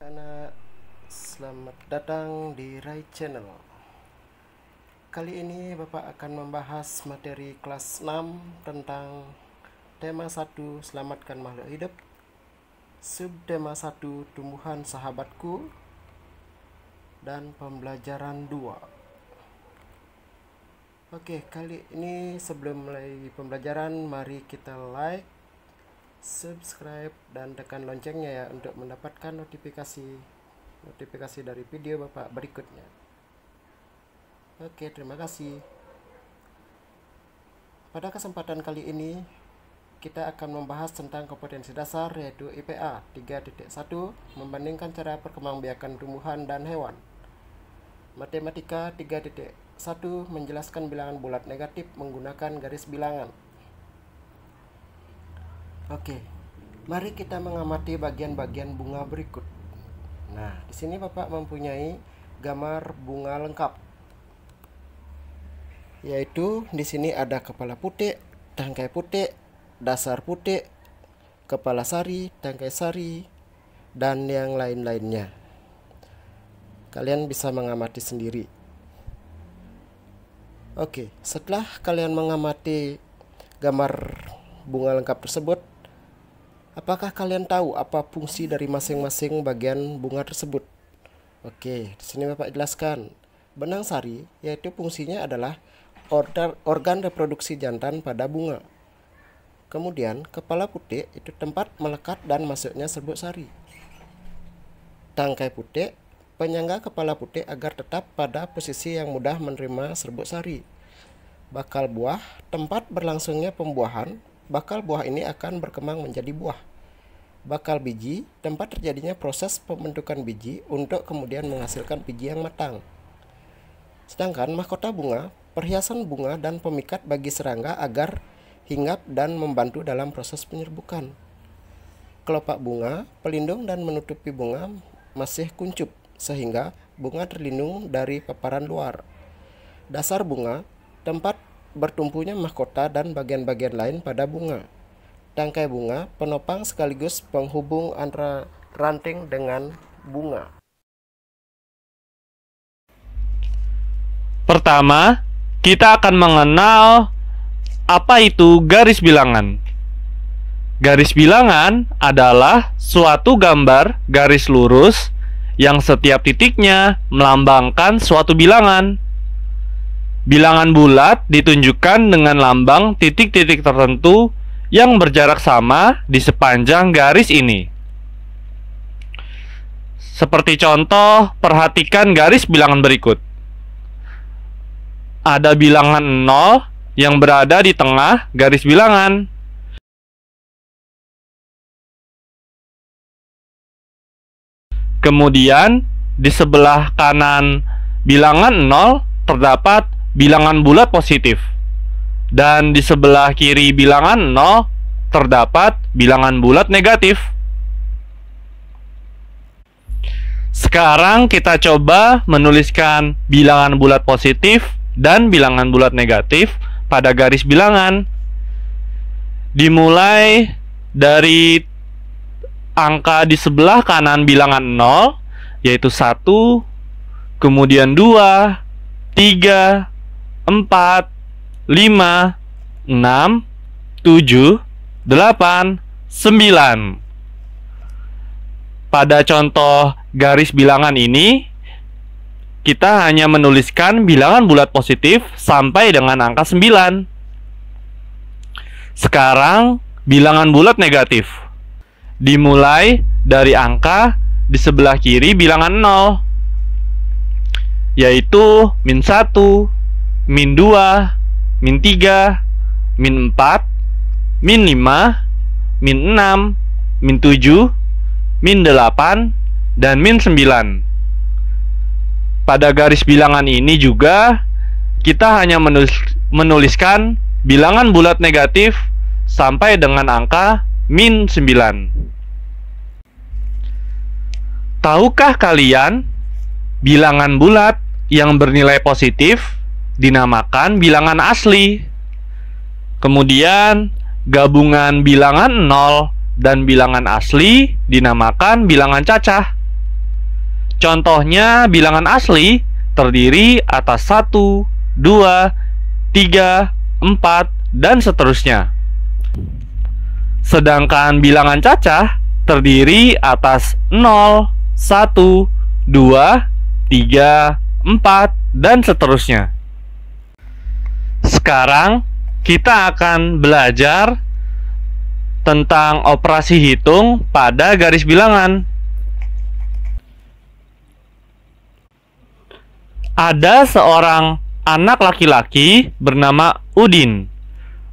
Anak, selamat datang di Rai Channel. Kali ini Bapak akan membahas materi kelas 6 tentang tema 1 Selamatkan Makhluk Hidup, subtema 1 Tumbuhan Sahabatku, dan pembelajaran 2. Oke, kali ini sebelum mulai pembelajaran, mari kita like, subscribe, dan tekan loncengnya ya untuk mendapatkan notifikasi dari video Bapak berikutnya. Oke, terima kasih. Pada kesempatan kali ini kita akan membahas tentang kompetensi dasar, yaitu IPA 3.1 membandingkan cara perkembangbiakan tumbuhan dan hewan. Matematika 3.1 menjelaskan bilangan bulat negatif menggunakan garis bilangan. Oke, mari kita mengamati bagian-bagian bunga berikut. Nah, di sini Bapak mempunyai gambar bunga lengkap. Yaitu di sini ada kepala putih, tangkai putih, dasar putih, kepala sari, tangkai sari, dan yang lain-lainnya. Kalian bisa mengamati sendiri. Oke, setelah kalian mengamati gambar bunga lengkap tersebut, apakah kalian tahu apa fungsi dari masing-masing bagian bunga tersebut? Oke, di sini Bapak jelaskan. Benang sari yaitu fungsinya adalah organ reproduksi jantan pada bunga. Kemudian kepala putih itu tempat melekat dan masuknya serbuk sari. Tangkai putih penyangga kepala putih agar tetap pada posisi yang mudah menerima serbuk sari. Bakal buah tempat berlangsungnya pembuahan. Bakal buah ini akan berkembang menjadi buah. Bakal biji tempat terjadinya proses pembentukan biji untuk kemudian menghasilkan biji yang matang. Sedangkan mahkota bunga, perhiasan bunga dan pemikat bagi serangga agar hinggap dan membantu dalam proses penyerbukan. Kelopak bunga, pelindung dan menutupi bunga masih kuncup sehingga bunga terlindung dari paparan luar. Dasar bunga, tempat bertumpunya mahkota dan bagian-bagian lain pada bunga. Tangkai bunga, penopang sekaligus penghubung antara ranting dengan bunga. Pertama, kita akan mengenal apa itu garis bilangan. Garis bilangan adalah suatu gambar garis lurus yang setiap titiknya melambangkan suatu bilangan. Bilangan bulat ditunjukkan dengan lambang titik-titik tertentu yang berjarak sama di sepanjang garis ini. Seperti contoh, perhatikan garis bilangan berikut. Ada bilangan 0 yang berada di tengah garis bilangan. Kemudian, di sebelah kanan bilangan 0 terdapat bilangan bulat positif. Dan di sebelah kiri bilangan 0 terdapat bilangan bulat negatif. Sekarang kita coba menuliskan bilangan bulat positif dan bilangan bulat negatif pada garis bilangan. Dimulai dari angka di sebelah kanan bilangan 0, yaitu 1, kemudian 2, 3, 4, 5, 6, 7, 8, 9. Pada contoh garis bilangan ini, kita hanya menuliskan bilangan bulat positif sampai dengan angka 9. Sekarang, bilangan bulat negatif. Dimulai dari angka di sebelah kiri bilangan 0, yaitu -1, -2, -3, -4, -5, -6, -7, -8, dan -9. Pada garis bilangan ini juga kita hanya menuliskan bilangan bulat negatif sampai dengan angka -9. Tahukah kalian bilangan bulat yang bernilai positif dinamakan bilangan asli? Kemudian gabungan bilangan 0 dan bilangan asli dinamakan bilangan cacah. Contohnya bilangan asli terdiri atas 1, 2, 3, 4, dan seterusnya. Sedangkan bilangan cacah terdiri atas 0, 1, 2, 3, 4, dan seterusnya. Sekarang kita akan belajar tentang operasi hitung pada garis bilangan. Ada seorang anak laki-laki bernama Udin.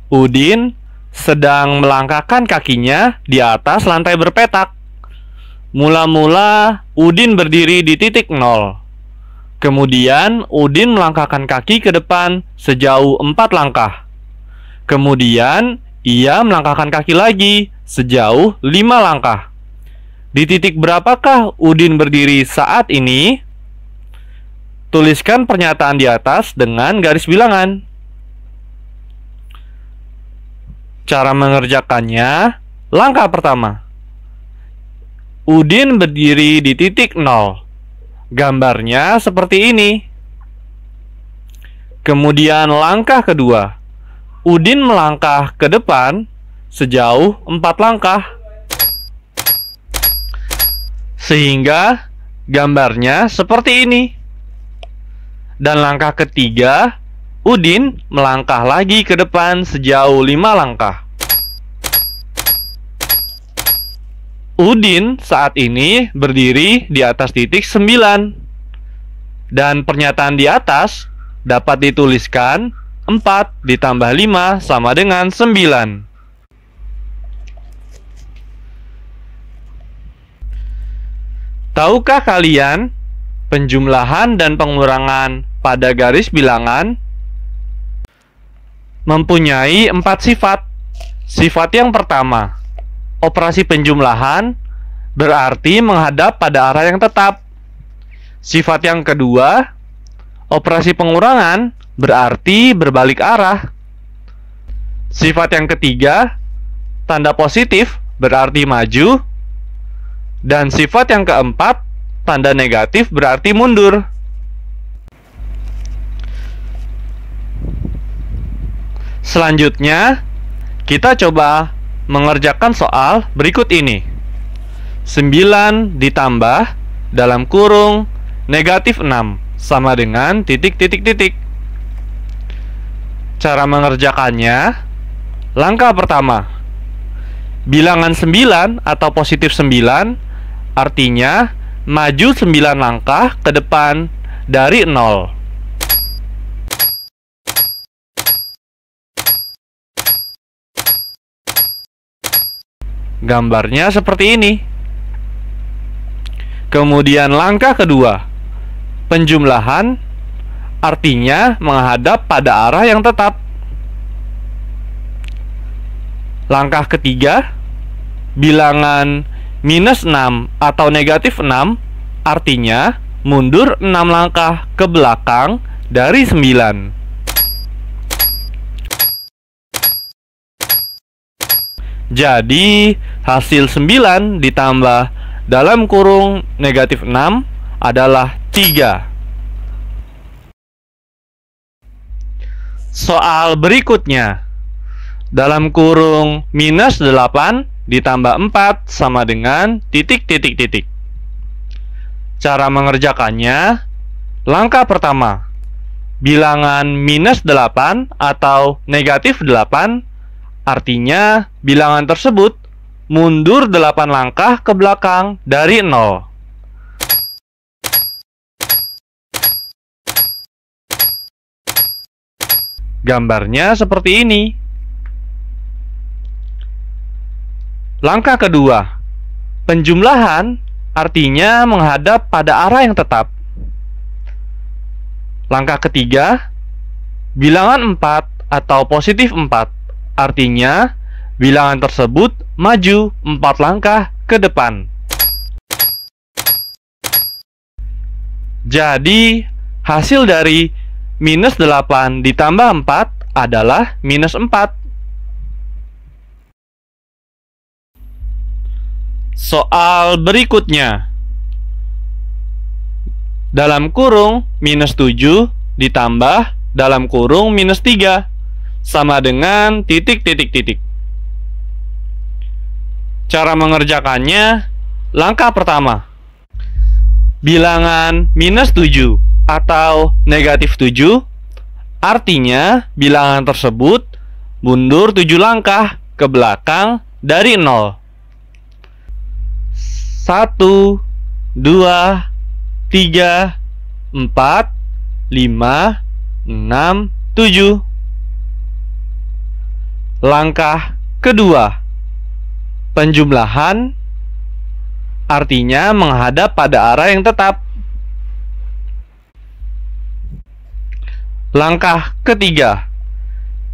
Udin sedang melangkahkan kakinya di atas lantai berpetak. Mula-mula Udin berdiri di titik 0. Kemudian Udin melangkahkan kaki ke depan sejauh 4 langkah. Kemudian ia melangkahkan kaki lagi sejauh 5 langkah. Di titik berapakah Udin berdiri saat ini? Tuliskan pernyataan di atas dengan garis bilangan. Cara mengerjakannya, langkah pertama. Udin berdiri di titik 0. Gambarnya seperti ini. Kemudian langkah kedua. Udin melangkah ke depan sejauh 4 langkah. Sehingga gambarnya seperti ini. Dan langkah ketiga, Udin melangkah lagi ke depan sejauh 5 langkah. Udin saat ini berdiri di atas titik 9. Dan pernyataan di atas dapat dituliskan 4 ditambah 5 sama dengan 9. Tahukah kalian penjumlahan dan pengurangan pada garis bilangan mempunyai 4 sifat. Sifat yang pertama, operasi penjumlahan berarti menghadap pada arah yang tetap. Sifat yang kedua, operasi pengurangan berarti berbalik arah. Sifat yang ketiga, tanda positif berarti maju. Dan sifat yang keempat, tanda negatif berarti mundur. Selanjutnya, kita coba mengerjakan soal berikut ini. 9 ditambah dalam kurung negatif 6 sama dengan titik. Cara mengerjakannya, langkah pertama. Bilangan 9 atau positif 9 artinya maju 9 langkah ke depan dari 0. Gambarnya seperti ini. Kemudian langkah kedua, penjumlahan artinya menghadap pada arah yang tetap. Langkah ketiga, bilangan minus 6 atau negatif 6 artinya mundur 6 langkah ke belakang dari 9. Jadi hasil 9 ditambah dalam kurung negatif 6 adalah 3. Soal berikutnya, dalam kurung minus 8 ditambah 4 sama dengan titik. Cara mengerjakannya, langkah pertama, bilangan minus 8 atau negatif 8 artinya bilangan tersebut mundur 8 langkah ke belakang dari 0. Gambarnya seperti ini. Langkah kedua, penjumlahan artinya menghadap pada arah yang tetap. Langkah ketiga, bilangan 4 atau positif 4 artinya bilangan tersebut maju 4 langkah ke depan. Jadi hasil dari minus 8 ditambah 4 adalah minus 4. Soal berikutnya, dalam kurung minus 7 ditambah dalam kurung minus 3 sama dengan titik. Cara mengerjakannya, langkah pertama, bilangan minus 7 atau negatif 7, artinya bilangan tersebut mundur 7 langkah ke belakang dari 0. 1, 2, 3, 4, 5, 6, 7. Langkah kedua, penjumlahan, artinya menghadap pada arah yang tetap. Langkah ketiga,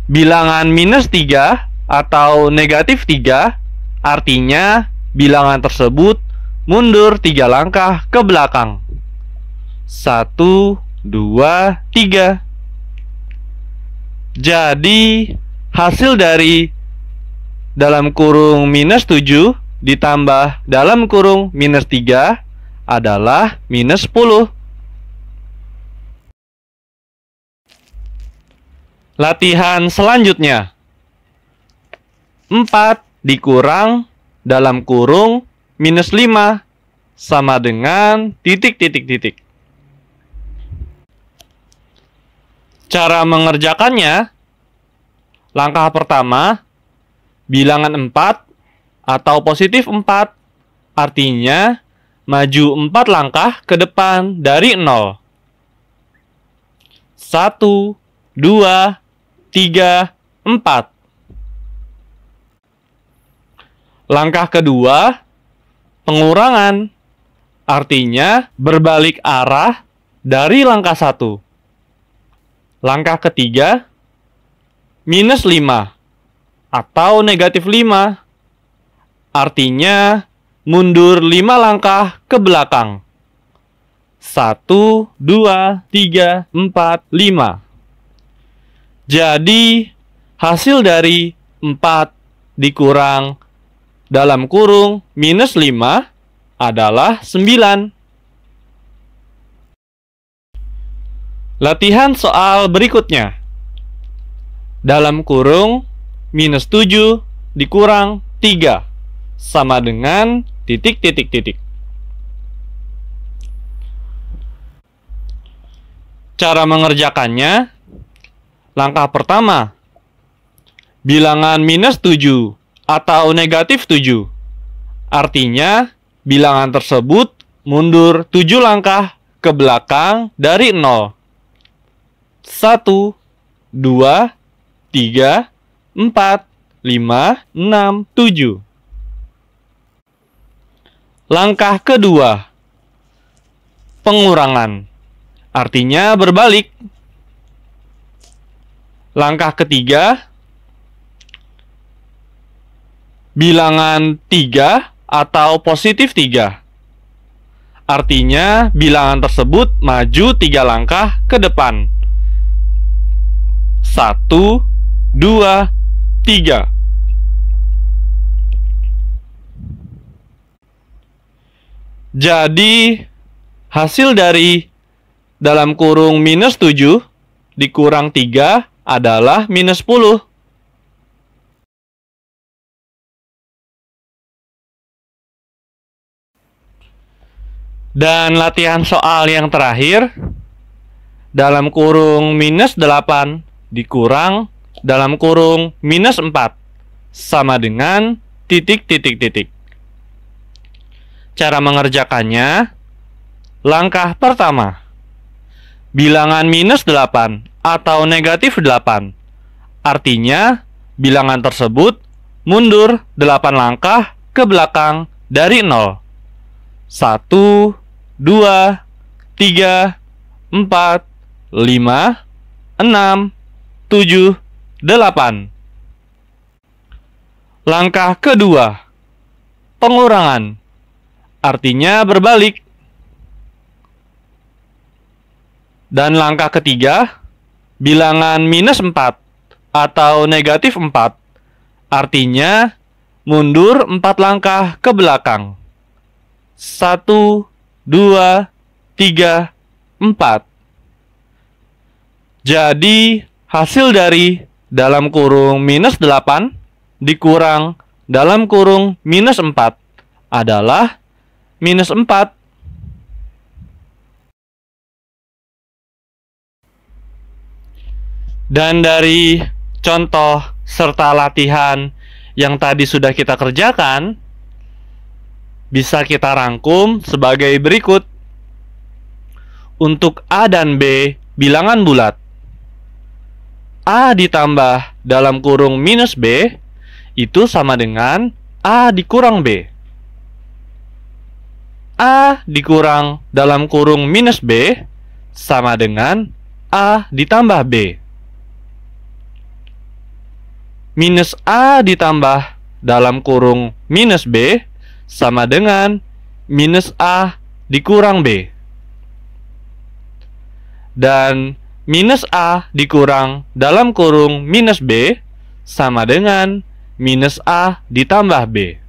bilangan minus 3 atau negatif 3, artinya bilangan tersebut mundur 3 langkah ke belakang. 1, 2, 3. Jadi hasil dari dalam kurung minus 7 ditambah dalam kurung minus 3 adalah minus 10. Latihan selanjutnya, 4 dikurang dalam kurung minus 5 sama dengan titik. Cara mengerjakannya, langkah pertama, bilangan 4 atau positif 4, artinya maju 4 langkah ke depan dari 0. 1, 2, 3, 4. Langkah kedua, pengurangan, artinya berbalik arah dari langkah 1. Langkah ketiga, minus 5 atau negatif 5, artinya mundur 5 langkah ke belakang. 1, 2, 3, 4, 5. Jadi hasil dari 4 dikurang dalam kurung minus 5 adalah 9. Latihan soal berikutnya. Dalam kurung minus 7 dikurang 3 sama dengan titik. Cara mengerjakannya, langkah pertama, bilangan minus 7 atau negatif 7, artinya bilangan tersebut mundur 7 langkah ke belakang dari 0. 1, 2, 3, 4, 5, 6, 7. Langkah kedua, pengurangan, artinya berbalik. Langkah ketiga, bilangan 3 atau positif 3, artinya bilangan tersebut maju 3 langkah ke depan. 1, 2, 3. Jadi hasil dari dalam kurung minus 7 dikurang 3 adalah minus 10. Dan latihan soal yang terakhir, dalam kurung minus 8 dikurang dalam kurung minus 4 sama dengan titik. Cara mengerjakannya, langkah pertama, bilangan minus 8 atau negatif 8, artinya bilangan tersebut mundur 8 langkah ke belakang dari 0. 1, 2, 3, 4, 5, 6, 7, 8. Langkah kedua, pengurangan, artinya berbalik. Dan langkah ketiga, bilangan minus 4 atau negatif 4, artinya mundur 4 langkah ke belakang. 1, 2, 3, 4. Jadi, hasil dari dalam kurung minus 8 dikurang dalam kurung minus 4 adalah minus 4. Dan dari contoh serta latihan yang tadi sudah kita kerjakan, bisa kita rangkum sebagai berikut. Untuk A dan B bilangan bulat, A ditambah dalam kurung minus B itu sama dengan A dikurang B. A dikurang dalam kurung minus B sama dengan A ditambah B. Minus A ditambah dalam kurung minus B sama dengan minus A dikurang B. Dan minus A dikurang dalam kurung minus B sama dengan minus A ditambah B.